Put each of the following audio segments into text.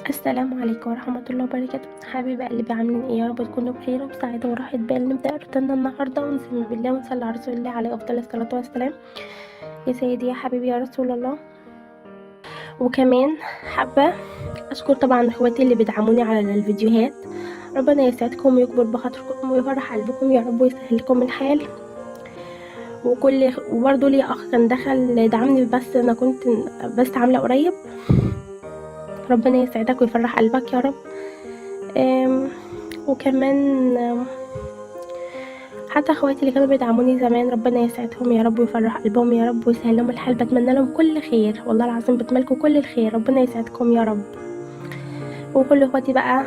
السلام عليكم ورحمة الله وبركاته. حبيب قلبي، عاملين ايه؟ يا رب تكونوا بخير وبسعادة وراحة بال. نبدأ روتيننا النهاردة ونسلم بالله ونصلي على رسول الله عليه أفضل الصلاة والسلام. يا سيدي يا حبيبي يا رسول الله. وكمان حابة أشكر طبعا اخواتي اللي بيدعموني على الفيديوهات. ربنا يسعدكم ويكبر بخاطركم ويفرح قلبكم يا رب ويسهل لكم الحال. وبرضه لي أخ كان دخل دعمني، بس أنا كنت بس عاملة قريب. ربنا يسعدك ويفرح قلبك يا رب. وكمان حتى اخواتي اللي كانوا بيدعموني زمان، ربنا يسعدهم يا رب ويفرح قلبهم يا رب ويسهل لهم الحال. بتمنى لهم كل خير، والله العظيم بتمنى كل الخير. ربنا يسعدكم يا رب. وكل اخواتي بقى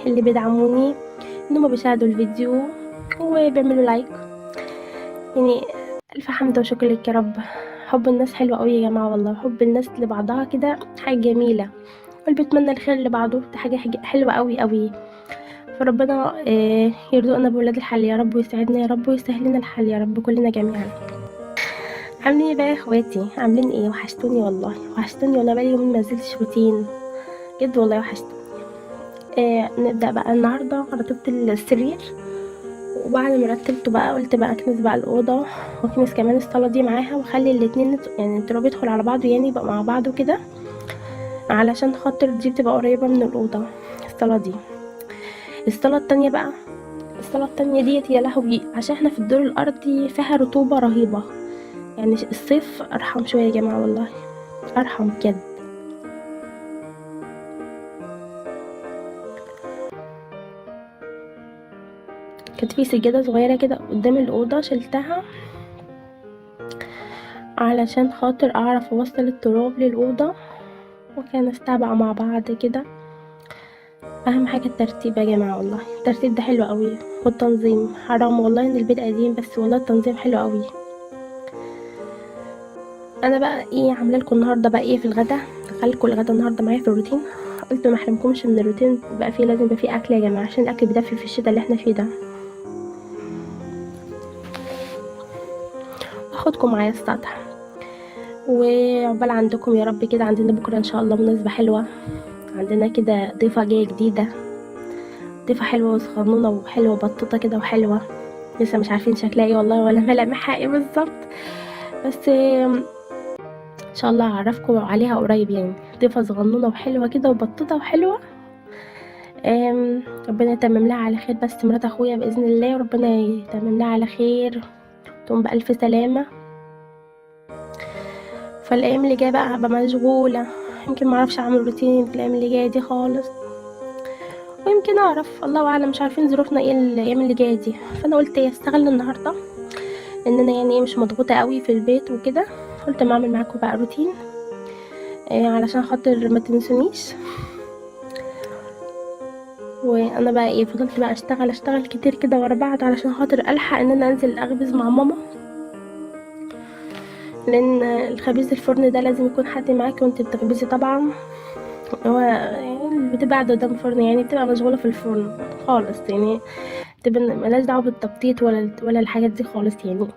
اللي بيدعموني انهم بيشاهدوا الفيديو وبيعملوا لايك، يعني الف حمد وشكر لك يا رب. حب الناس حلو قوي يا جماعه، والله حب الناس لبعضها كده حاجه جميله، واللي بيتمنى الخير لبعضه دي حاجه حلوه قوي قوي. فربنا يرزقنا بولاد الحل يا رب ويسعدنا يا رب ويسهل لنا الحل يا رب كلنا جميعا. عاملين ايه بقى يا اخواتي؟ عاملين ايه؟ وحشتوني والله، وحشتوني والله، بقالي يومين ما نزلتش روتين جد والله، وحشتوني. نبدا بقى النهارده. رتبت السرير، وبعد ما رتبته بقى قلت بقى اكنس بقى الاوضه واكنس كمان الصاله دي معاها، واخلي الاتنين يعني التراب يدخل على بعضه، يعني يبقى مع بعضه كده، علشان خاطر دي بتبقى قريبه من الاوضه الصاله دي. الصاله التانية بقى، الصاله التانية ديت يا لهوي، عشان احنا في الدور الارضي فيها رطوبه رهيبه. يعني الصيف ارحم شويه يا جماعه، والله ارحم بجد. كانت في سجاده صغيره كده قدام الاوضه، شلتها علشان خاطر اعرف اوصل التراب للاوضه، وكان استبع مع بعض كده. اهم حاجه الترتيب يا جماعه، والله الترتيب ده حلو قوي، والتنظيم. حرام والله ان البيت قديم، بس والله التنظيم حلو قوي. انا بقى ايه عامله لكم النهارده بقى ايه في الغدا؟ دخلكم الغدا النهارده معايا في الروتين. قلت ما احرمكمش من الروتين، بقى فيه لازم يبقى فيه اكل يا جماعه، عشان الاكل بيدفي في الشتاء اللي احنا فيه ده. واخدكم معايا السطح، وعقبال عندكم يا رب كده. عندنا بكره ان شاء الله مناسبه حلوه، عندنا كده ضيفه جايه جديده، ضيفه حلوه وصغنونه وحلوه بطوطه كده وحلوه. لسه مش عارفين شكلها ايه والله، ولا ملامحها ايه بالظبط، بس ان شاء الله هعرفكم عليها قريب. يعني ضيفه صغنونه وحلوه كده وبطوطه وحلوه. ربنا يتمم لها على خير، بس مرات اخويا باذن الله، وربنا يتمم لها على خير، تقوم بالف سلامه. فالايام اللي جايه بقى هبقى مشغوله، يمكن ما اعرفش اعمل روتين في الايام اللي جايه دي خالص، ويمكن اعرف، الله اعلم، مش عارفين ظروفنا ايه الايام اللي جايه دي. فانا قلت استغل النهارده ان انا يعني مش مضغوطه قوي في البيت وكده. قلت ما اعمل معاكم بقى روتين علشان خاطر ما تنسونيش. وانا بقى فضلت بقى اشتغل كتير كده ورا بعض علشان خاطر الحق ان انا انزل اخبز مع ماما، لان الخبيز الفرن ده لازم يكون حد معاكي وانت بتخبزي طبعا. هو بتبقى قاعده قدام الفرن، يعني بتبقى مشغوله في الفرن خالص، يعني بتبقى ملهاش دعوه بالتبطيط ولا الحاجات دي خالص يعني.